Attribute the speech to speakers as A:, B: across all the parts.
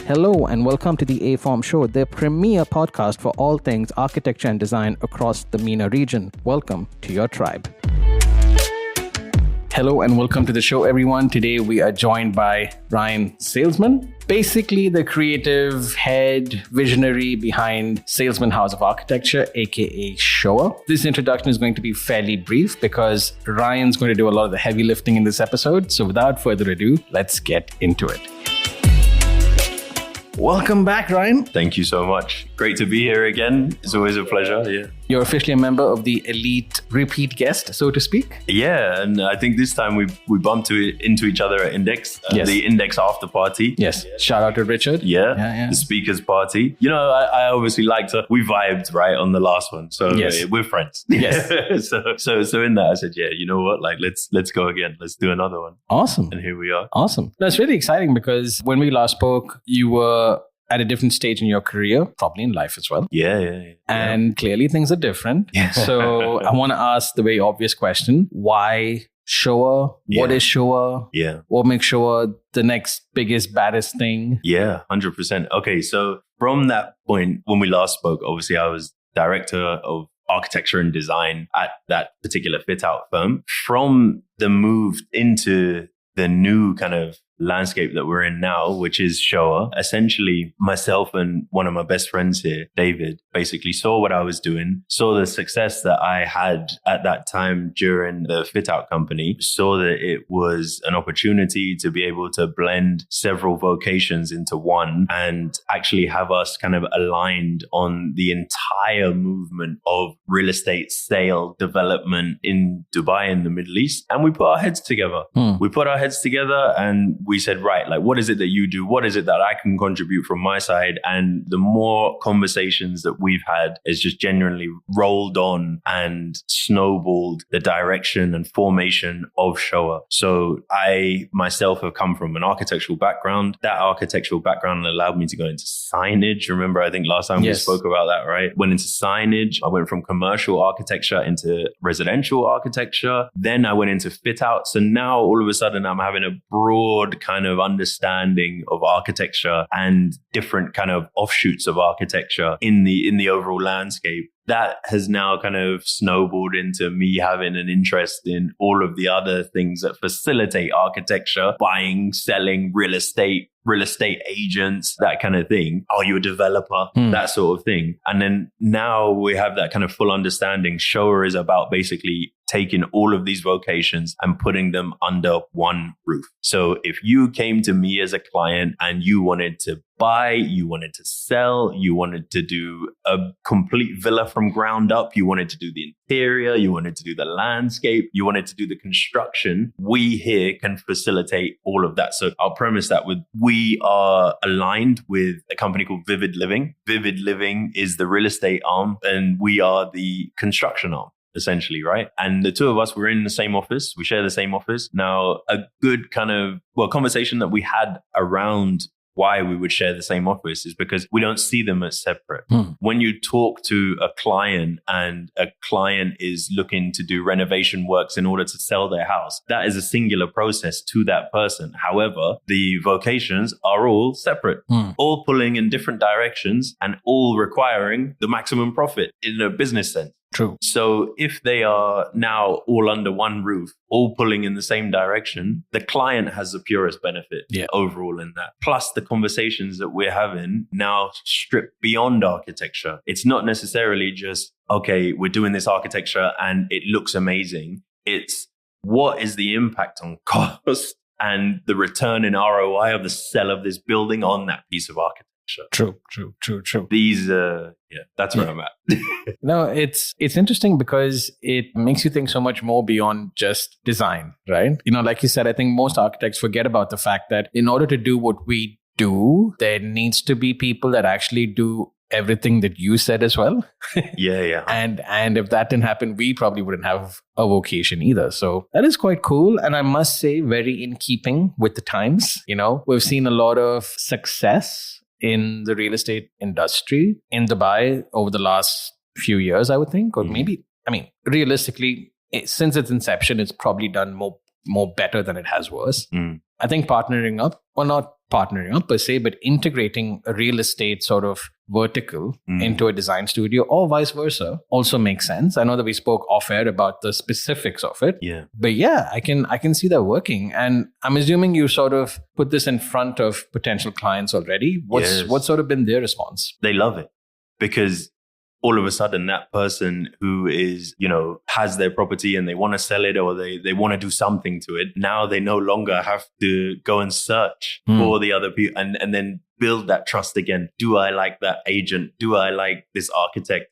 A: Hello and welcome to the aForm Show, the premier podcast for all things architecture and design across the MENA region. Welcome to your tribe. Hello and welcome to the show, everyone. Today we are joined by Ryan Sailsman, basically the creative head visionary behind Sailsman House of Architecture, aka SHOA. This introduction is going to be fairly brief because Ryan's going to do a lot of the heavy lifting in this episode. So without further ado, let's get into it. Welcome back, Ryan.
B: Thank you so much. Great to be here again. It's always a pleasure. Yeah.
A: You're officially a member of the elite repeat guest, so to speak.
B: Yeah, and I think this time we bumped into each other at Index, the Index after party.
A: Yes. Shout out to Richard.
B: Yeah. The speakers party. You know, I obviously we vibed right on the last one, so we're friends.
A: Yes.
B: so in that I said, yeah, you know what? Like let's go again. Let's do another one.
A: Awesome.
B: And here we are.
A: Awesome. That's really exciting because when we last spoke, you were at a different stage in your career, probably in life as well.
B: Yeah.
A: And clearly things are different. Yeah. So I want to ask the very obvious question. Why SHOA? Yeah. What is SHOA?
B: Yeah.
A: What makes SHOA the next biggest, baddest thing?
B: Yeah, 100%. Okay, so from that point, when we last spoke, obviously I was director of architecture and design at that particular fit-out firm. From the move into the new kind of landscape that we're in now, which is SHOA, essentially myself and one of my best friends here, David, basically saw what I was doing, saw the success that I had at that time during the fit out company, saw that it was an opportunity to be able to blend several vocations into one and actually have us kind of aligned on the entire movement of real estate sale development in Dubai and the Middle East. And we put our heads together. We put our heads together and we said, right, like, what is it that you do? What is it that I can contribute from my side? And the more conversations that we've had is just genuinely rolled on and snowballed the direction and formation of SHOA. So I myself have come from an architectural background. That architectural background allowed me to go into signage. Remember, I think last time we spoke about that, right? Went into signage. I went from commercial architecture into residential architecture. Then I went into fit out. So now all of a sudden I'm having a broad kind of understanding of architecture and different kind of offshoots of architecture in the overall landscape. That has now kind of snowballed into me having an interest in all of the other things that facilitate architecture, buying, selling, real estate agents, that kind of thing. Are you a developer? That sort of thing. And then now we have that kind of full understanding. SHOA is about basically taking all of these vocations and putting them under one roof. So if you came to me as a client and you wanted to buy, you wanted to sell, you wanted to do a complete villa from ground up, you wanted to do the interior, you wanted to do the landscape, you wanted to do the construction, we here can facilitate all of that. So I'll premise that with we are aligned with a company called Vivid Living. Vivid Living is the real estate arm and we are the construction arm, essentially, right? And the two of us were in the same office. We share the same office. Now, a good kind of, conversation that we had around why we would share the same office is because we don't see them as separate. When you talk to a client and a client is looking to do renovation works in order to sell their house, that is a singular process to that person. However, the vocations are all separate, all pulling in different directions and all requiring the maximum profit in a business sense.
A: True.
B: So if they are now all under one roof, all pulling in the same direction, the client has the purest benefit overall in that. Plus the conversations that we're having now strip beyond architecture. It's not necessarily just, okay, we're doing this architecture and it looks amazing. It's what is the impact on cost and the return in ROI of the sale of this building on that piece of architecture.
A: True.
B: These, that's where I'm at.
A: No, it's interesting because it makes you think so much more beyond just design, right? You know, like you said, I think most architects forget about the fact that in order to do what we do, there needs to be people that actually do everything that you said as well.
B: Yeah.
A: And if that didn't happen, we probably wouldn't have a vocation either. So that is quite cool. And I must say, very in keeping with the times. You know, we've seen a lot of success in the real estate industry in Dubai over the last few years, I would think, or maybe, realistically, since its inception, it's probably done more better than it has worse. I think partnering up, or not partnering up per se, but integrating a real estate sort of vertical into a design studio or vice versa also makes sense. I know that we spoke off air about the specifics of it.
B: Yeah.
A: But yeah, I can see that working. And I'm assuming you sort of put this in front of potential clients already. What's sort of been their response?
B: They love it because all of a sudden that person who is, has their property and they want to sell it or they want to do something to it, now they no longer have to go and search for the other people and then build that trust again. Do I like that agent? Do I like this architect?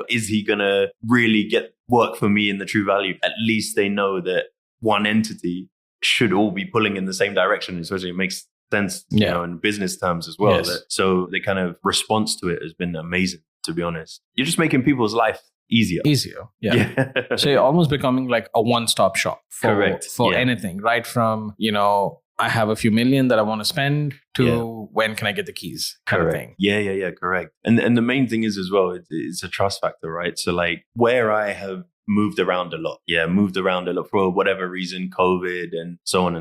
B: Is he going to really get work for me in the true value? At least they know that one entity should all be pulling in the same direction, especially it makes sense, in business terms as well.
A: Yes.
B: So the kind of response to it has been amazing, to be honest. You're just making people's life easier.
A: Yeah. So you're almost becoming like a one-stop shop for
B: Yeah.
A: anything, right from, I have a few million that I want to spend to when can I get the keys kind of thing.
B: Yeah, correct. And the main thing is as well, it's a trust factor, right? So like where I have moved around a lot for whatever reason, COVID and so on,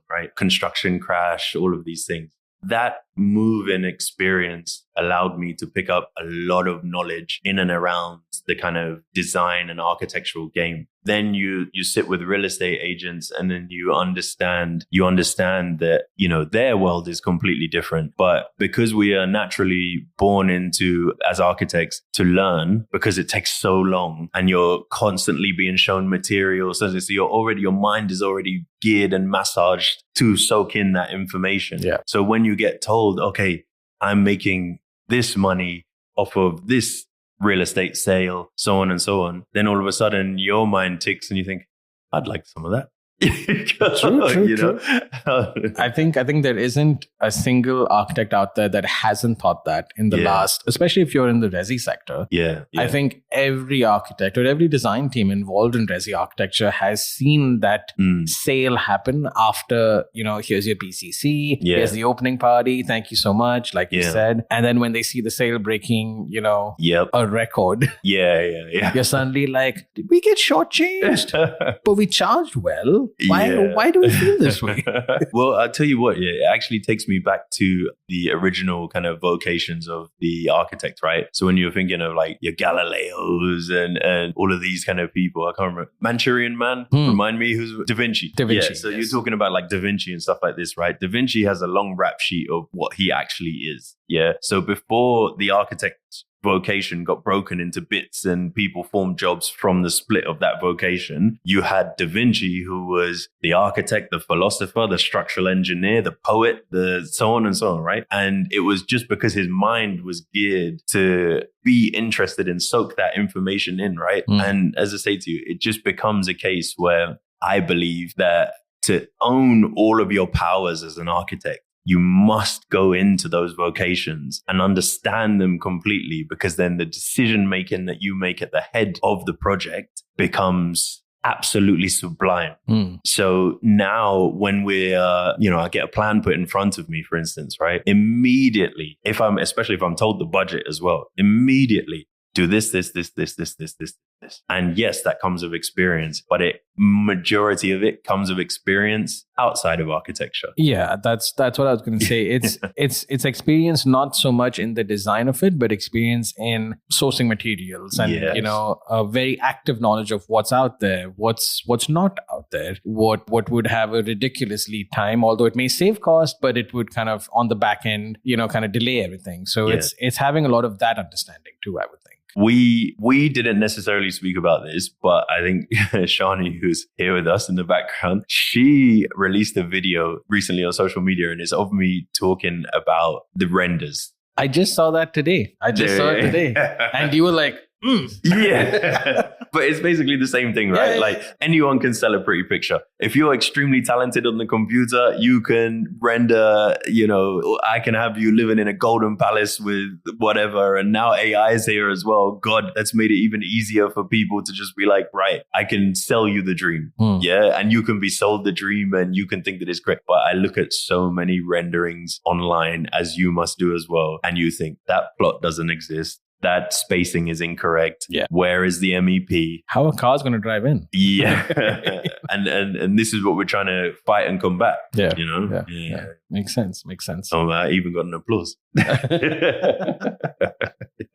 B: right? Construction crash, all of these things. That move in experience allowed me to pick up a lot of knowledge in and around the kind of design and architectural game. Then you sit with real estate agents and then you understand that, their world is completely different. But because we are naturally born into, as architects, to learn, because it takes so long and you're constantly being shown materials, so your mind is already geared and massaged to soak in that information.
A: Yeah.
B: So when you get told, okay, I'm making this money off of this real estate sale, so on, then all of a sudden your mind ticks and you think, I'd like some of that.
A: True. I think there isn't a single architect out there that hasn't thought that in the last, especially if you're in the resi sector.
B: Yeah.
A: I think every architect or every design team involved in resi architecture has seen that sale happen after, here's your PCC, here's the opening party, thank you so much, like you said. And then when they see the sale breaking, a record, you're suddenly like, did we get shortchanged? But we charged well. Why do we feel this way?
B: Well, I'll tell you what, it actually takes me back to the original kind of vocations of the architect, right? So when you're thinking of like your Galileos and all of these kind of people, I can't remember. Manchurian Man, remind me, who's Da Vinci. Yeah, so you're talking about like Da Vinci and stuff like this, right? Da Vinci has a long rap sheet of what he actually is. Yeah. So before the architect vocation got broken into bits and people formed jobs from the split of that vocation, you had Da Vinci, who was the architect, the philosopher, the structural engineer, the poet, the so on, right? And it was just because his mind was geared to be interested and soak that information in, right? And as I say to you, it just becomes a case where I believe that to own all of your powers as an architect, you must go into those vocations and understand them completely, because then the decision making that you make at the head of the project becomes absolutely sublime. So now when I get a plan put in front of me, for instance, right? Immediately, especially if I'm told the budget as well, immediately do this. And yes, that comes with experience, but majority of it comes with experience outside of architecture.
A: Yeah, that's what I was going to say. It's experience not so much in the design of it, but experience in sourcing materials and a very active knowledge of what's out there, what's not out there, what would have a ridiculous lead time, although it may save cost, but it would kind of on the back end, kind of delay everything. So it's having a lot of that understanding too, I would think.
B: We didn't necessarily speak about this, but I think Shani, who's here with us in the background, she released a video recently on social media, and it's of me talking about the renders.
A: I just saw that today. And you were like,
B: Yeah. But it's basically the same thing, right?
A: Yeah.
B: Like anyone can sell a pretty picture. If you're extremely talented on the computer, you can render, I can have you living in a golden palace with whatever. And now AI is here as well. God, that's made it even easier for people to just be like, right, I can sell you the dream. Yeah. And you can be sold the dream and you can think that it's great. But I look at so many renderings online, as you must do as well. And you think that plot doesn't exist. that spacing is incorrect.
A: Yeah.
B: Where is the MEP?
A: How a car's going to drive in?
B: Yeah. and this is what we're trying to fight and combat.
A: Yeah.
B: You know?
A: Yeah. Makes sense.
B: So I even got an applause.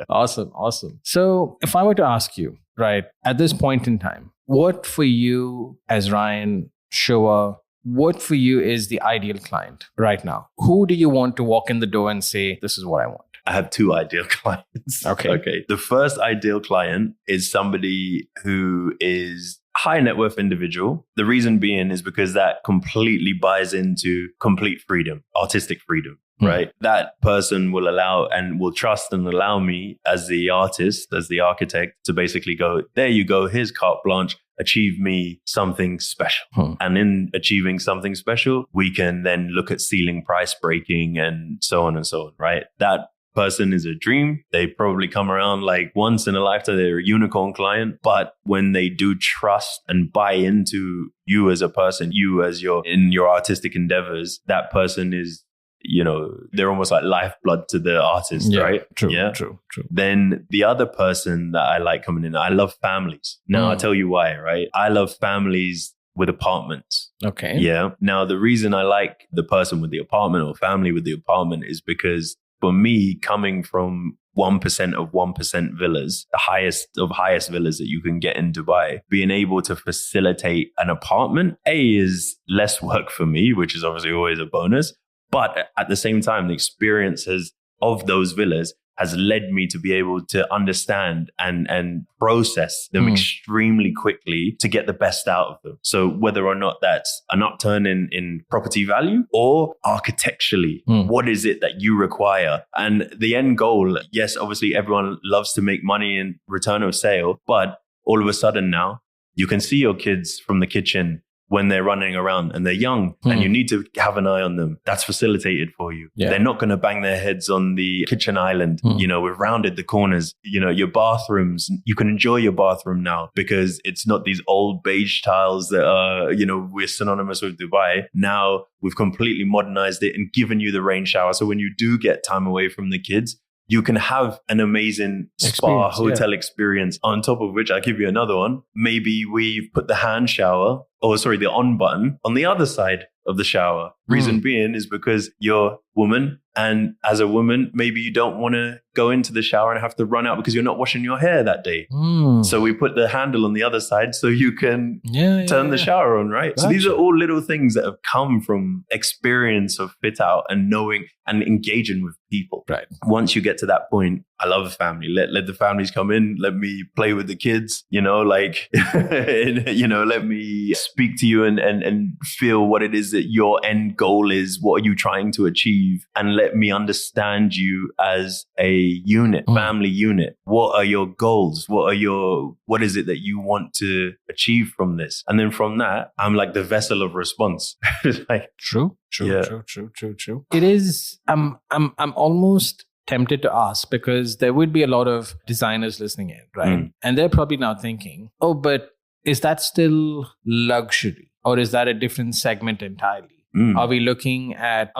A: Awesome. So if I were to ask you, right, at this point in time, what for you as Ryan, SHOA, what for you is the ideal client right now? Who do you want to walk in the door and say, this is what I want?
B: I have two ideal clients.
A: Okay.
B: The first ideal client is somebody who is high net worth individual. The reason being is because that completely buys into complete freedom, artistic freedom. Right. That person will allow and will trust and allow me as the artist, as the architect, to basically go, there you go, here's carte blanche, achieve me something special. And in achieving something special, we can then look at ceiling price breaking and so on and so on. Right. That person is a dream. They probably come around like once in a lifetime. They're a unicorn client. But when they do trust and buy into you as a person, you as in your artistic endeavors, that person is, you know, they're almost like lifeblood to the artist, right?
A: True.
B: Then the other person that I like coming in, I love families. Now, I'll tell you why, right? I love families with apartments.
A: Okay.
B: Yeah. Now, the reason I like the person with the apartment or family with the apartment is because for me, coming from 1% of 1% villas, the highest of highest villas that you can get in Dubai, being able to facilitate an apartment, is less work for me, which is obviously always a bonus. But at the same time, the experiences of those villas has led me to be able to understand and process them extremely quickly to get the best out of them. So whether or not that's an upturn in property value or architecturally, what is it that you require? And the end goal, yes, obviously everyone loves to make money in return of sale, but all of a sudden now you can see your kids from the kitchen when they're running around and they're young and you need to have an eye on them. That's facilitated for you. Yeah. They're not going to bang their heads on the kitchen island. You know, we've rounded the corners. You know, your bathrooms, you can enjoy your bathroom now because it's not these old beige tiles that are, you know, we're synonymous with Dubai. Now we've completely modernized it and given you the rain shower. So when you do get time away from the kids, you can have an amazing spa hotel experience. On top of which, I'll give you another one. Maybe we've put the the on button on the other side of the shower. Reason being is because you're a woman, and as a woman, maybe you don't want to go into the shower and have to run out because you're not washing your hair that day. So we put the handle on the other side so you can turn the shower on, right? Gotcha. So these are all little things that have come from experience of fit out and knowing and engaging with people. Right. Once you get to that point, I love a family. Let the families come in. Let me play with the kids, you know, like, you know, let me speak to you and feel what it is that your end goal is. What are you trying to achieve? And let me understand you as a unit, family unit. What are your goals? What is it that you want to achieve from this? And then from that, I'm like the vessel of response. Like, True.
A: It is, I'm almost tempted to ask because there would be a lot of designers listening in, right? And they're probably now thinking, oh, but is that still luxury or is that a different segment entirely? Are we looking at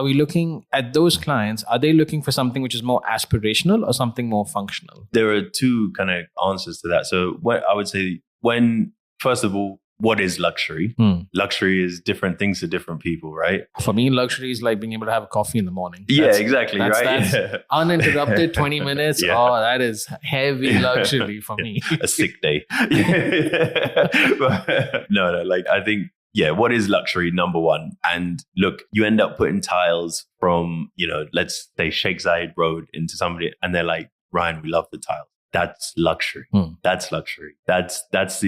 A: those clients? Are they looking for something which is more aspirational or something more functional?
B: There are two kind of answers to that. So what I would say, first of all, what is luxury? Luxury is different things to different people, right?
A: For me, luxury is like being able to have a coffee in the morning.
B: Exactly.
A: That's uninterrupted 20 minutes. Oh, that is heavy luxury for me.
B: A sick day. No, like I think, what is luxury, number one? And look, you end up putting tiles from, you know, let's say Sheikh Zayed Road into somebody and they're like, Ryan, we love the tiles. That's luxury. That's luxury. That's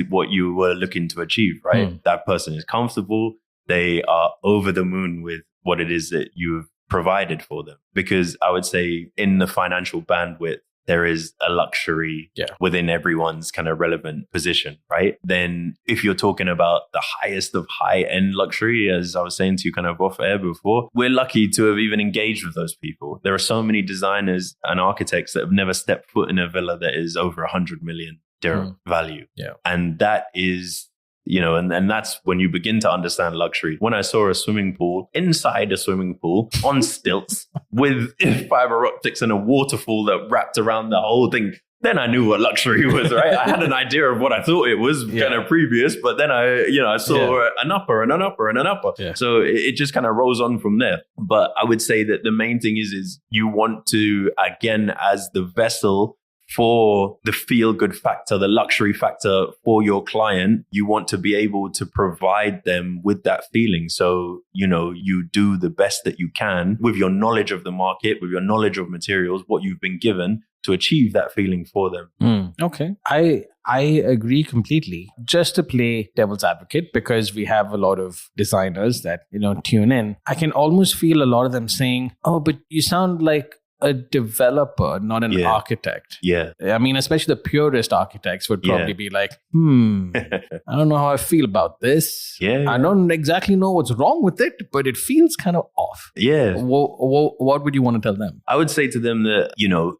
B: what you were looking to achieve, right? That person is comfortable. They are over the moon with what it is that you've provided for them. Because I would say in the financial bandwidth, there is a luxury within everyone's kind of relevant position, right? Then if you're talking about the highest of high-end luxury, as I was saying to you kind of off air before, we're lucky to have even engaged with those people. There are so many designers and architects that have never stepped foot in a villa that is over 100 million dirham value. And that is and that's when you begin to understand luxury. When I saw a swimming pool inside a swimming pool on stilts with fiber optics and a waterfall that wrapped around the whole thing, then I knew what luxury was, right? I had an idea of what I thought it was kind of previous, but then I saw an upper and an upper and an upper. Yeah. So it just kind of rolls on from there. But I would say that the main thing is you want to, again, as the vessel for the feel-good factor, the luxury factor for your client, you want to be able to provide them with that feeling. So, you do the best that you can with your knowledge of the market, with your knowledge of materials, what you've been given to achieve that feeling for them.
A: Okay. I agree completely. Just to play devil's advocate, because we have a lot of designers that, tune in, I can almost feel a lot of them saying, oh, but you sound like a developer, not an architect.
B: Yeah.
A: I mean, especially the purest architects would probably be like, I don't know how I feel about this.
B: Yeah.
A: I don't exactly know what's wrong with it, but it feels kind of off.
B: Yeah.
A: What would you want to tell them?
B: I would say to them that,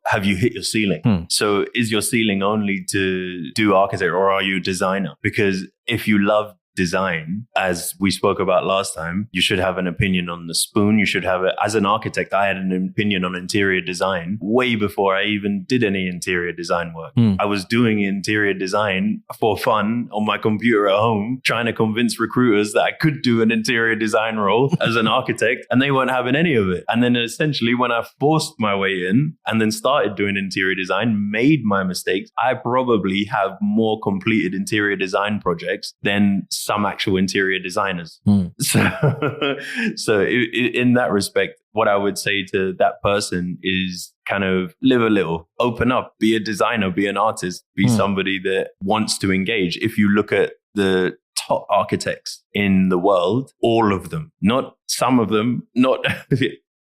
B: have you hit your ceiling? So is your ceiling only to do architecture, or are you a designer? Because if you love design, as we spoke about last time, you should have an opinion on the spoon. You should have it. As an architect, I had an opinion on interior design way before I even did any interior design work. I was doing interior design for fun on my computer at home, trying to convince recruiters that I could do an interior design role as an architect, and they weren't having any of it. And then essentially when I forced my way in and then started doing interior design, made my mistakes, I probably have more completed interior design projects than some actual interior designers. So in that respect, what I would say to that person is kind of live a little, open up, be a designer, be an artist, be somebody that wants to engage. If you look at the top architects in the world, all of them, not some of them, not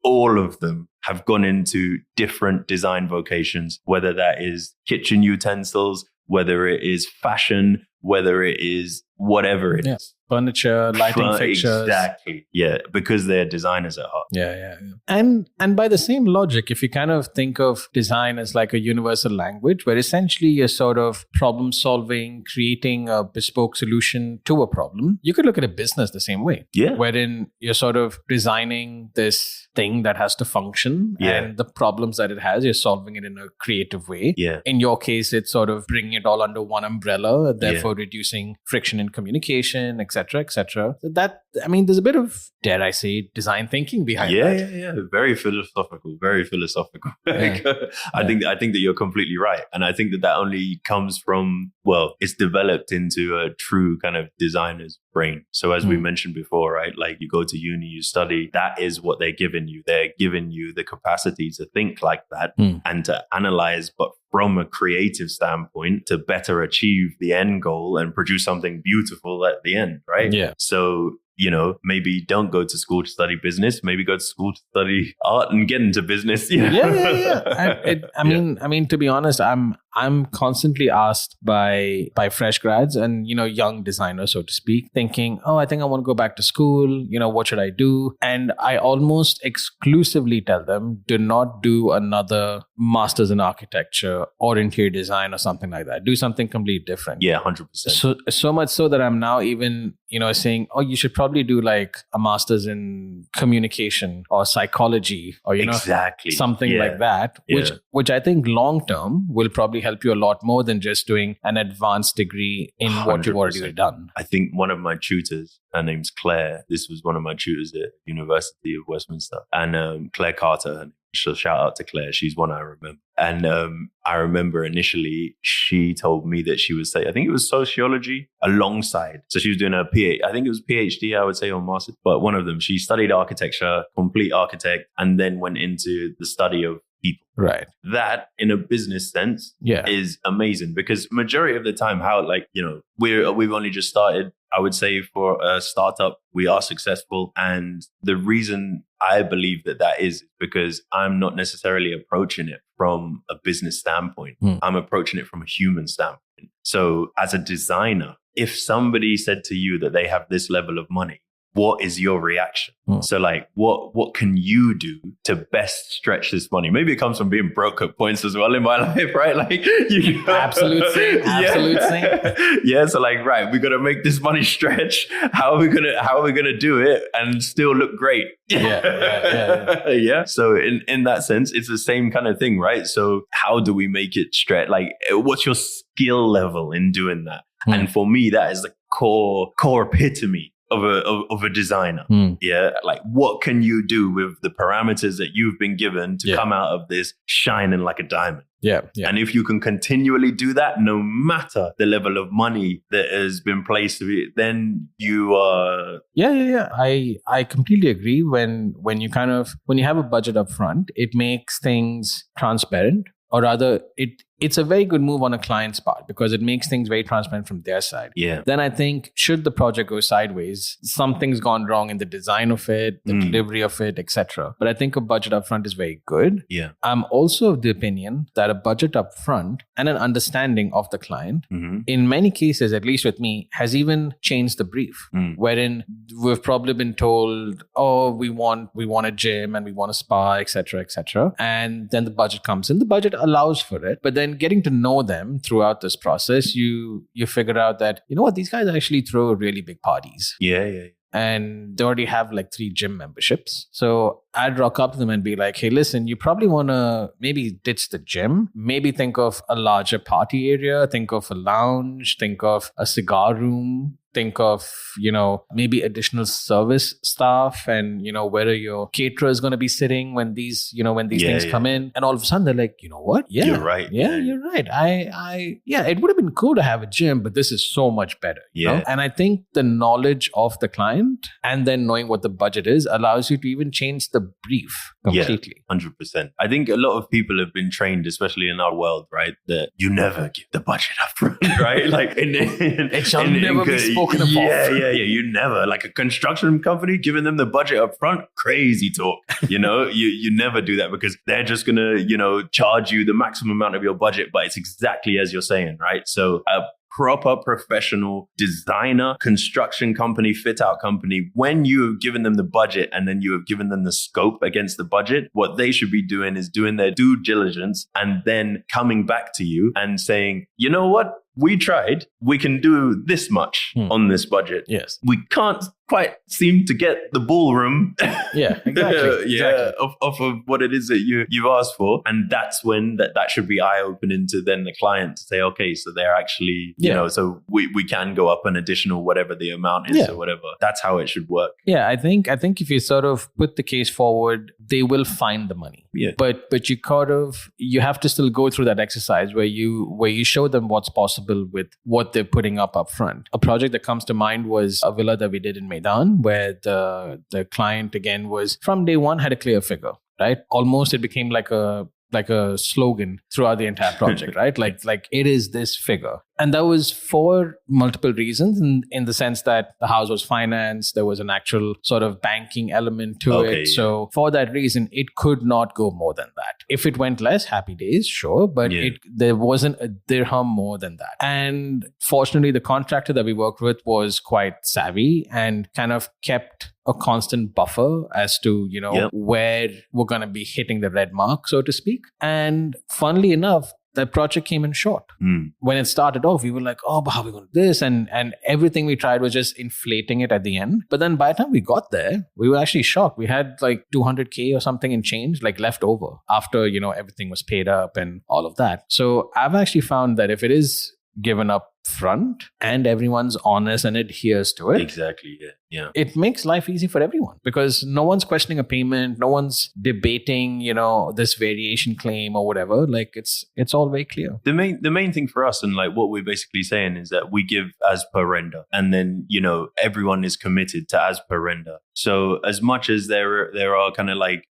B: all of them have gone into different design vocations, whether that is kitchen utensils, whether it is fashion, whether it is whatever it is.
A: Furniture, lighting fixtures.
B: Exactly. Yeah, because they're designers at heart.
A: Yeah. And by the same logic, if you kind of think of design as like a universal language, where essentially you're sort of problem solving, creating a bespoke solution to a problem, you could look at a business the same way.
B: Yeah.
A: Wherein you're sort of designing this thing that has to function and the problems that it has, you're solving it in a creative way.
B: Yeah.
A: In your case, it's sort of bringing it all under one umbrella, therefore reducing friction in communication, etc. etc. That, I mean, there's a bit of, dare I say, design thinking behind that.
B: Yeah. Very philosophical. I think that you're completely right. And I think that only comes from, it's developed into a true kind of designer's brain. So as we mentioned before, right, like you go to uni, you study, that is what they're giving you. They're giving you the capacity to think like that and to analyze, but from a creative standpoint, to better achieve the end goal and produce something beautiful at the end, right?
A: Yeah.
B: So, maybe don't go to school to study business. Maybe go to school to study art and get into business.
A: I mean, to be honest, I'm constantly asked by fresh grads and, young designers, so to speak, thinking, I think I want to go back to school. What should I do? And I almost exclusively tell them, do not do another master's in architecture or interior design or something like that. Do something completely different.
B: Yeah, 100%.
A: So much so that I'm now even, saying, you should probably do like a master's in communication or psychology or, something like that, which I think long term will probably help you a lot more than just doing an advanced degree in 100%. What you've already done.
B: I think one of my tutors, her name's Claire. This was one of my tutors at University of Westminster, and Claire Carter. So shout out to Claire. She's one I remember. And I remember initially she told me that she was saying, I think it was sociology alongside. So she was doing a PhD. I think it was PhD, I would say, or master's. But one of them, she studied architecture, complete architect, and then went into the study of people.
A: Right.
B: That in a business sense is amazing, because majority of the time, we've only just started. I would say for a startup, we are successful. And the reason I believe that is because I'm not necessarily approaching it from a business standpoint. I'm approaching it from a human standpoint. So as a designer, if somebody said to you that they have this level of money what is your reaction? So like, what can you do to best stretch this money? Maybe it comes from being broke at points as well in my life, right? Like,
A: absolute same.
B: Yeah. So like, right, we got to make this money stretch. How are we gonna do it and still look great? Yeah. So in that sense, it's the same kind of thing, right? So how do we make it stretch? Like, what's your skill level in doing that? And for me, that is the core epitome of a designer. Yeah. Like, what can you do with the parameters that you've been given to come out of this shining like a diamond?
A: Yeah.
B: And if you can continually do that, no matter the level of money that has been placed with it, then you are.
A: Yeah. I completely agree. When you have a budget up front, it makes things transparent, or rather it's a very good move on a client's part because it makes things very transparent from their side.
B: Yeah.
A: Then I think, should the project go sideways, something's gone wrong in the design of it, the delivery of it, etc. But I think a budget upfront is very good.
B: Yeah.
A: I'm also of the opinion that a budget upfront and an understanding of the client, in many cases, at least with me, has even changed the brief. Wherein we've probably been told, oh, we want a gym and we want a spa, etc. And then the budget comes in. The budget allows for it, but then getting to know them throughout this process, you figure out that, you know what, these guys actually throw really big parties.
B: Yeah.
A: And they already have like 3 gym memberships. So I'd rock up to them and be like, hey, listen, you probably want to maybe ditch the gym, maybe think of a larger party area, think of a lounge, think of a cigar room, think of, maybe additional service staff and, whether your caterer is going to be sitting when these things come in. And all of a sudden they're like, you know what? Yeah,
B: you're right.
A: Yeah, you're right. It would have been cool to have a gym, but this is so much better. You know? And I think the knowledge of the client and then knowing what the budget is allows you to even change the brief completely.
B: 100%. I think a lot of people have been trained, especially in our world, right, that you never give the budget up front, right? Like
A: it shall never be spoken about.
B: Yeah. You never, like a construction company, giving them the budget up front, crazy talk. You never do that because they're just going to, charge you the maximum amount of your budget. But it's exactly as you're saying, right? So a proper professional designer, construction company, fit out company, when you have given them the budget and then you have given them the scope against the budget, what they should be doing is doing their due diligence and then coming back to you and saying, you know what? We tried. We can do this much on this budget.
A: Yes.
B: We can't quite seem to get the ballroom.
A: Yeah, exactly.
B: Off of what it is that you've asked for. And that's when that should be eye-opening to then the client to say, okay, so they're actually, so we can go up an additional whatever the amount is or whatever. That's how it should work.
A: Yeah, I think if you sort of put the case forward, they will find the money.
B: Yeah.
A: But you have to still go through that exercise where you show them what's possible with what they're putting up front. A project that comes to mind was a villa that we did in Maidan, where the client again was from day one had a clear figure, right? Almost it became like a slogan throughout the entire project, right? Like it is this figure. And that was for multiple reasons in the sense that the house was financed. There was an actual sort of banking element to it. So for that reason, it could not go more than that. If it went less, happy days, sure. But there wasn't a dirham more than that. And fortunately, the contractor that we worked with was quite savvy and kind of kept a constant buffer as to, where we're going to be hitting the red mark, so to speak. And funnily enough, that project came in short. When it started off, we were like, oh, but how are we going to do this? And everything we tried was just inflating it at the end. But then by the time we got there, we were actually shocked. We had like 200K or something in change, like left over after, everything was paid up and all of that. So I've actually found that if it is given up front and everyone's honest and adheres to it.
B: Exactly. Yeah.
A: It makes life easy for everyone because no one's questioning a payment. No one's debating, this variation claim or whatever. Like it's all very clear.
B: The main thing for us and like what we're basically saying is that we give as per render and then, everyone is committed to as per render. So as much as there are kind of like,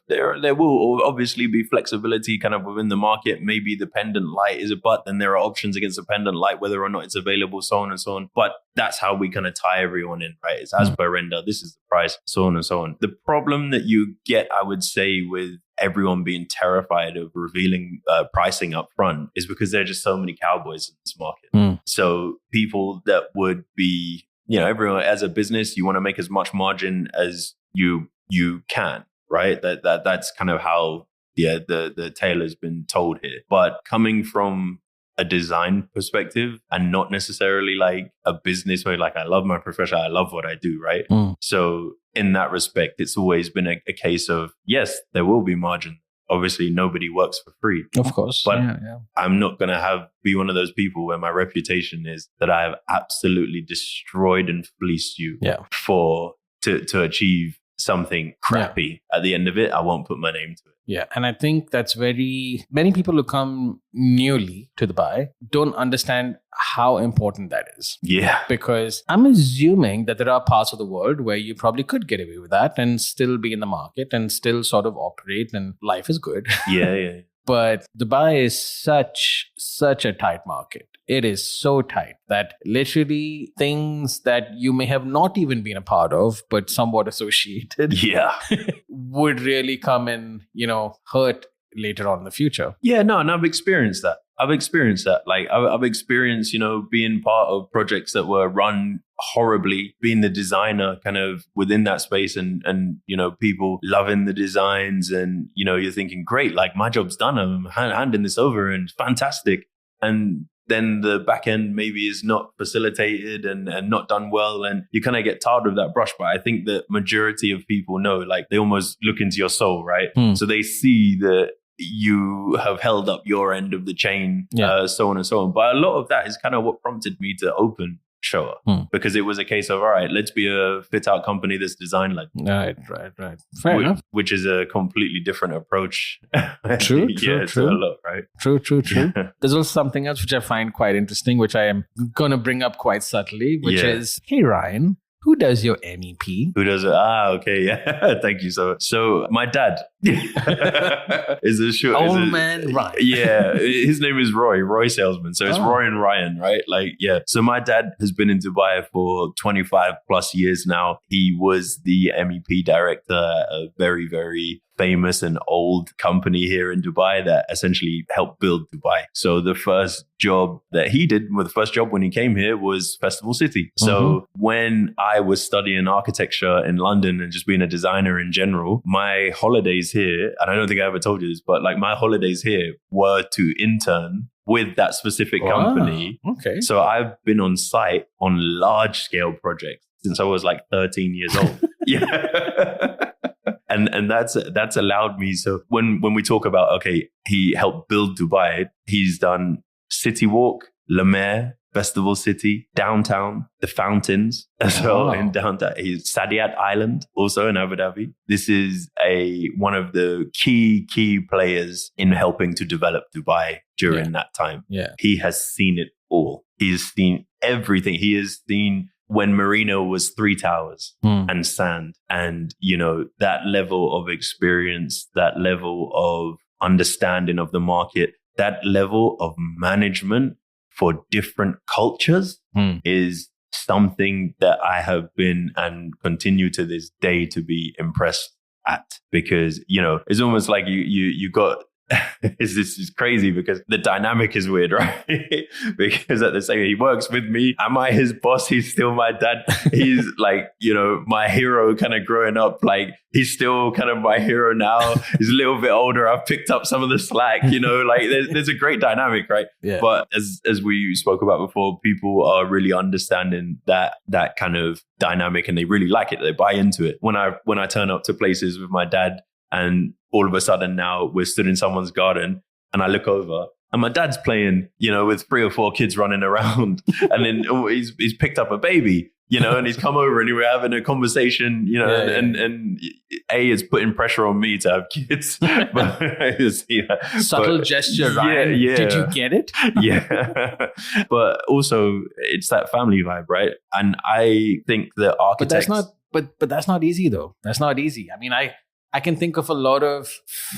B: there will obviously be flexibility kind of within the market. Maybe the pendant light is a but, then there are options against the pendant light, whether or not it's available, so on and so on. But that's how we kind of tie everyone in, right? It's as per render, this is the price, so on and so on. The problem that you get, I would say, with everyone being terrified of revealing pricing up front is because there are just so many cowboys in this market. So people that would be everyone as a business, you want to make as much margin as you can, right? That's kind of how the tale has been told here. But coming from a design perspective and not necessarily like a business where like I love my profession, I love what I do, right? So in that respect, it's always been a case of, yes, there will be margin. Obviously, nobody works for free.
A: Of course.
B: But I'm not going to be one of those people where my reputation is that I have absolutely destroyed and fleeced you to achieve something crappy. At the end of it, I won't put my name to it.
A: Yeah. And I think that's many people who come newly to Dubai don't understand how important that is.
B: Yeah.
A: Because I'm assuming that there are parts of the world where you probably could get away with that and still be in the market and still sort of operate and life is good.
B: Yeah.
A: But Dubai is such a tight market. It is so tight that literally things that you may have not even been a part of, but somewhat associated, would really come and, hurt later on in the future.
B: Yeah, no, and I've experienced that. Like I've experienced, being part of projects that were run horribly, being the designer kind of within that space and people loving the designs and, you're thinking, great, like my job's done. I'm handing this over and fantastic. And then the back end maybe is not facilitated and not done well. And you kind of get tired of that brush. But I think the majority of people know, like they almost look into your soul, right? So they see that you have held up your end of the chain, so on and so on. But a lot of that is kind of what prompted me to open SHOA, because it was a case of, all right, let's be a fit out company that's design led.
A: Right. Fair enough.
B: Which is a completely different approach.
A: True.
B: To a lot, right?
A: True. There's also something else which I find quite interesting, which I am going to bring up quite subtly, which is, hey, Ryan, who does your MEP?
B: Who does it? Okay, yeah. Thank you. So my dad is a short.
A: Man, Ryan.
B: Yeah, his name is Roy Sailsman. So it's Roy and Ryan, right? Like, yeah. So my dad has been in Dubai for 25 plus years now. He was the MEP director at a very, very famous and old company here in Dubai that essentially helped build Dubai. So the first job that he did, the first job when he came here was Festival City. So when I was studying architecture in London and just being a designer in general, my holidays here, and I don't think I ever told you this, but like my holidays here were to intern with that specific company.
A: Okay.
B: So I've been on site on large scale projects since I was like 13 years old. Yeah. And that's allowed me. So when we talk about, okay, he helped build Dubai, he's done City Walk, La Mer, Festival City, downtown, the fountains as well in downtown. He's Saadiyat Island, also in Abu Dhabi. This is one of the key players in helping to develop Dubai during that time.
A: Yeah.
B: He has seen it all. He's seen everything. He has seen when Marina was 3 towers and sand, and that level of experience, that level of understanding of the market, that level of management for different cultures is something that I have been and continue to this day to be impressed at, because it's almost like you got this is crazy because the dynamic is weird, right? Because at the same time, he works with me. Am I his boss? He's still my dad. He's like, my hero kind of growing up. Like, he's still kind of my hero now. He's a little bit older. I've picked up some of the slack, like there's a great dynamic, right?
A: Yeah.
B: But as we spoke about before, people are really understanding that kind of dynamic and they really like it. They buy into it. When I turn up to places with my dad, and all of a sudden now we're stood in someone's garden and I look over and my dad's playing, with 3 or 4 kids running around. And then he's picked up a baby, and he's come over and we're having a conversation, and it's putting pressure on me to have kids.
A: Subtle gesture, Ryan.
B: Yeah.
A: Did you get it?
B: Yeah. But also it's that family vibe, right? And I think that architects...
A: But that's not easy though. That's not easy. I mean, I can think of a lot of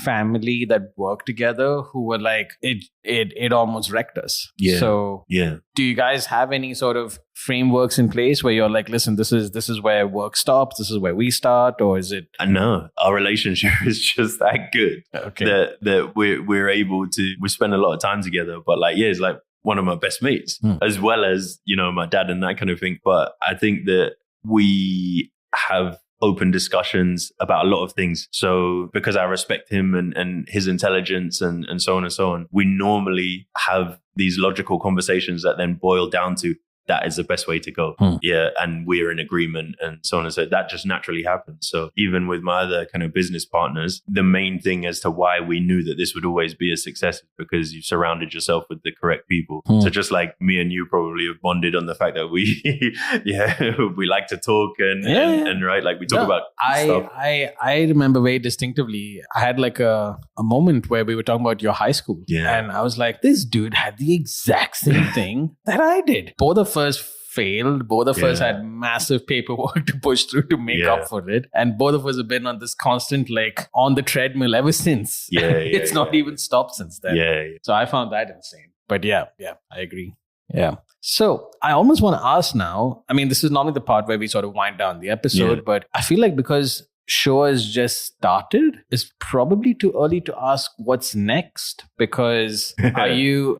A: family that work together who were like, it almost wrecked us.
B: Yeah.
A: So do you guys have any sort of frameworks in place where you're like, listen, this is where work stops, this is where we start, or is it?
B: No, our relationship is just that good.
A: Okay.
B: That we're able to, we spend a lot of time together, but it's like one of my best mates, as well as, my dad and that kind of thing. But I think that we have open discussions about a lot of things. So because I respect him and his intelligence and so on and so on, we normally have these logical conversations that then boil down to that is the best way to go. Yeah. And we're in agreement and so on and so that just naturally happens. So even with my other kind of business partners, the main thing as to why we knew that this would always be a success is because you've surrounded yourself with the correct people. So just like me and you probably have bonded on the fact that we, we like to talk and right, like we talk about stuff.
A: I remember very distinctively, I had like a moment where we were talking about your high school.
B: Yeah.
A: And I was like, this dude had the exact same thing that I did. Both of us failed. Both of us had massive paperwork to push through to make up for it. And both of us have been on this constant, like, on the treadmill ever since. It's not even stopped since then. So I found that insane. But yeah, I agree. Yeah. So I almost want to ask now, I mean, this is normally the part where we sort of wind down the episode, but I feel like because SHOA has just started, it's probably too early to ask what's next, because are you...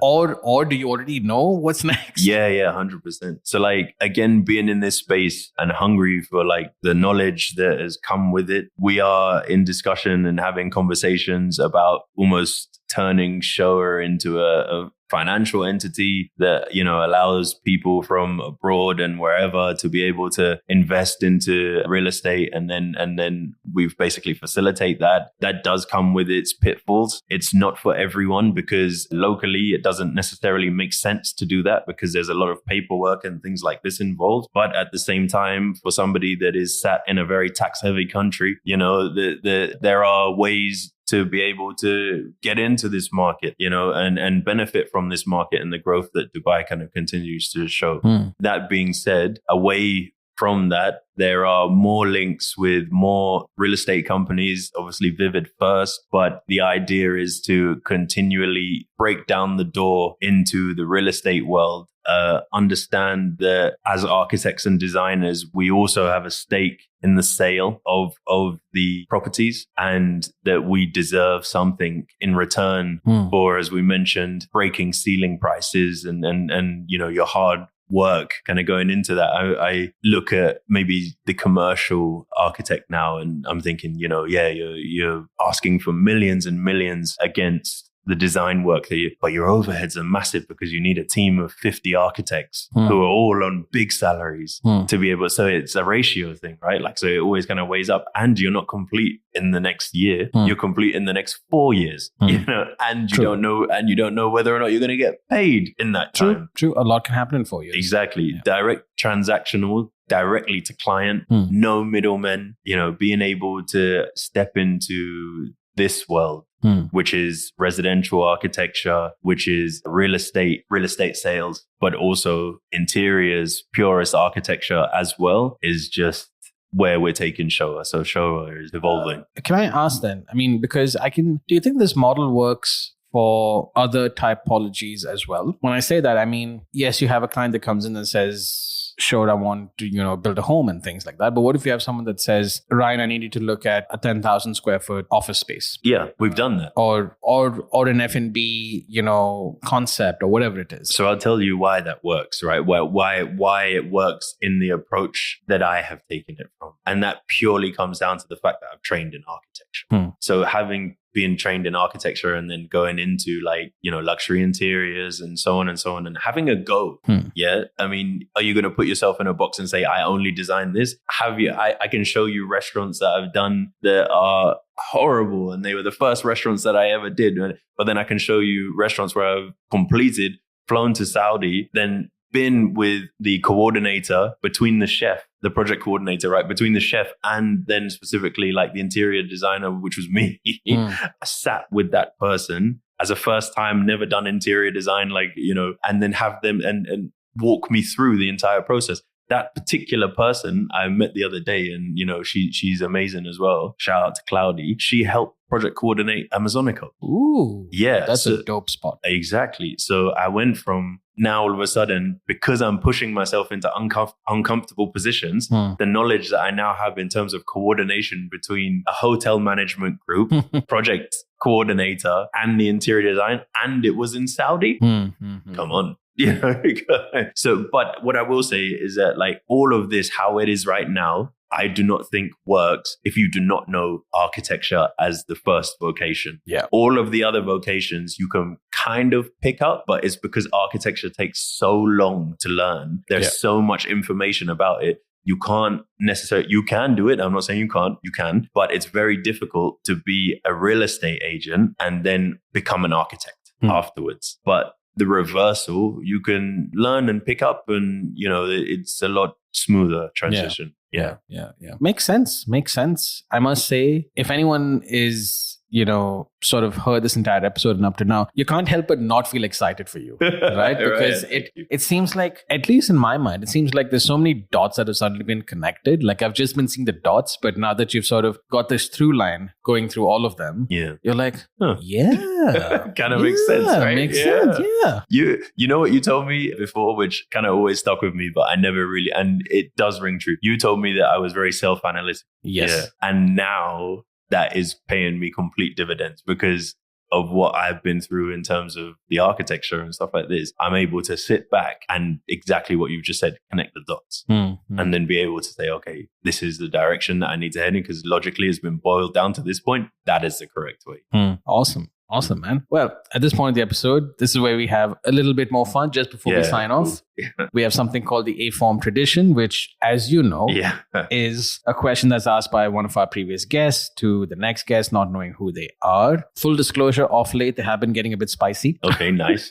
A: Or do you already know what's next?
B: 100%. So like, again, being in this space and hungry for like the knowledge that has come with it, we are in discussion and having conversations about almost turning SHOA into a financial entity that, allows people from abroad and wherever to be able to invest into real estate. And then we've basically facilitate that. That does come with its pitfalls. It's not for everyone because locally it doesn't necessarily make sense to do that because there's a lot of paperwork and things like this involved. But at the same time, for somebody that is sat in a very tax heavy country, there are ways to be able to get into this market, and benefit from this market and the growth that Dubai kind of continues to show. That being said, away from that, there are more links with more real estate companies, obviously Vivid first, but the idea is to continually break down the door into the real estate world. Understand that as architects and designers, we also have a stake in the sale of the properties and that we deserve something in return for, as we mentioned, breaking ceiling prices and your hard work kind of going into that. I look at maybe the commercial architect now and I'm thinking, you're asking for millions and millions against the design work but your overheads are massive because you need a team of 50 architects who are all on big salaries to be able. So it's a ratio thing, right? Like, so it always kind of weighs up and you're not complete in the next year. You're complete in the next 4 years, and you don't know whether or not you're going to get paid in that time.
A: True. A lot can happen in 4 years.
B: Exactly. Yeah. Direct transactional, directly to client, no middlemen, being able to step into this world, which is residential architecture, which is real estate sales, but also interiors, purist architecture as well, is just where we're taking SHOA. So SHOA is evolving.
A: Can I ask then? I mean, because do you think this model works for other typologies as well? When I say that, I mean, yes, you have a client that comes in and says, sure, I want to, build a home and things like that. But what if you have someone that says, Ryan, I need you to look at a 10,000 square foot office space?
B: Yeah, we've done that.
A: Or an F&B, concept or whatever it is.
B: So I'll tell you why that works, right? Why it works in the approach that I have taken it from. And that purely comes down to the fact that I've trained in architecture. So having being trained in architecture and then going into luxury interiors and so on and having a go. Yeah. I mean, are you going to put yourself in a box and say, I only design this? I can show you restaurants that I've done that are horrible and they were the first restaurants that I ever did. But then I can show you restaurants where I've completed, flown to Saudi, then been with the coordinator between the chef, the project coordinator, right? Between the chef and then specifically like the interior designer, which was me. I sat with that person as a first time, never done interior design, and then have them and walk me through the entire process. That particular person I met the other day and, she's amazing as well. Shout out to Cloudy. She helped project coordinate Amazonica.
A: Ooh.
B: Yeah.
A: That's a dope spot.
B: Exactly. So I went from now all of a sudden, because I'm pushing myself into uncomfortable positions, the knowledge that I now have in terms of coordination between a hotel management group, project coordinator and the interior design, and it was in Saudi. Come on. So, but what I will say is that like all of this, how it is right now, I do not think works if you do not know architecture as the first vocation.
A: Yeah.
B: All of the other vocations you can kind of pick up, but it's because architecture takes so long to learn. There's so much information about it. You can't necessarily, you can do it. I'm not saying you can't, you can, but it's very difficult to be a real estate agent and then become an architect afterwards. But the reversal, you can learn and pick up, and it's a lot smoother transition.
A: Yeah. Makes sense. I must say, if anyone is, sort of heard this entire episode and up to now, you can't help but not feel excited for you, right? Because it seems like, at least in my mind, it seems like there's so many dots that have suddenly been connected. Like I've just been seeing the dots, but now that you've sort of got this through line going through all of them, you're like, yeah.
B: Kind of makes sense, right?
A: Makes sense, yeah.
B: You know what you told me before, which kind of always stuck with me, but I never really, and it does ring true. You told me that I was very self-analytic.
A: Yes.
B: Yeah. And now that is paying me complete dividends because of what I've been through in terms of the architecture and stuff like this. I'm able to sit back and exactly what you've just said, connect the dots and then be able to say, okay, this is the direction that I need to head in because logically it's been boiled down to this point. That is the correct way.
A: Awesome, man. Well, at this point in the episode, this is where we have a little bit more fun just before we sign off. We have something called the aForm tradition, which, as you know, is a question that's asked by one of our previous guests to the next guest, not knowing who they are. Full disclosure, off late, they have been getting a bit spicy.
B: Okay, nice.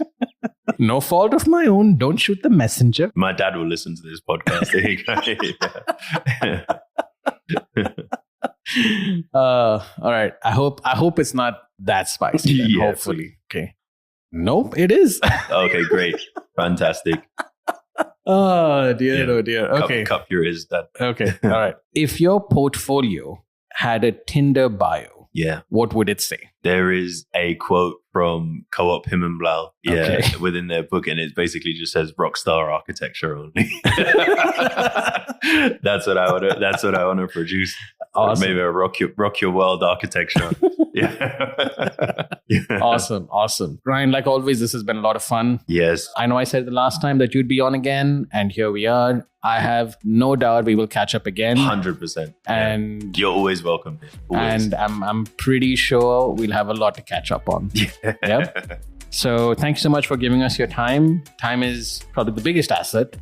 A: No fault of my own. Don't shoot the messenger.
B: My dad will listen to this podcast.
A: All right. I hope it's not that spicy. Hopefully. Okay. Nope, it is.
B: Okay, great. Fantastic.
A: Oh dear, oh dear. Okay.
B: Cup your ears, Dad.
A: Okay. All right. If your portfolio had a Tinder bio, what would it say?
B: There is a quote from Co-op Himmenblau, within their book, and it basically just says "rockstar architecture" only. That's what I want to produce.
A: Awesome.
B: Maybe a rock your world architecture.
A: Awesome. Ryan, like always, this has been a lot of fun.
B: Yes.
A: I know I said the last time that you'd be on again, and here we are. I have no doubt we will catch up again.
B: 100%.
A: And
B: you're always welcome. Always.
A: And I'm pretty sure we'll have a lot to catch up on. Yep. So thank you so much for giving us your time. Time is probably the biggest asset.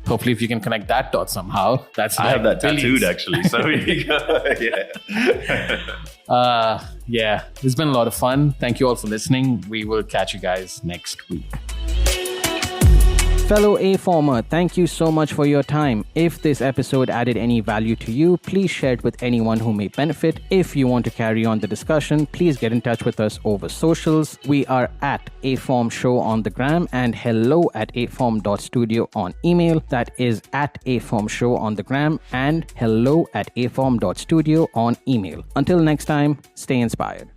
A: Hopefully, if you can connect that dot somehow, that's
B: I have that tattooed actually. So
A: it's been a lot of fun. Thank you all for listening. We will catch you guys next week. Fellow aFormer, thank you so much for your time. If this episode added any value to you, please share it with anyone who may benefit. If you want to carry on the discussion, please get in touch with us over socials. We are at aForm Show on the gram and hello@aform.studio on email. That is at aForm Show on the gram and hello@aform.studio on email. Until next time, stay inspired.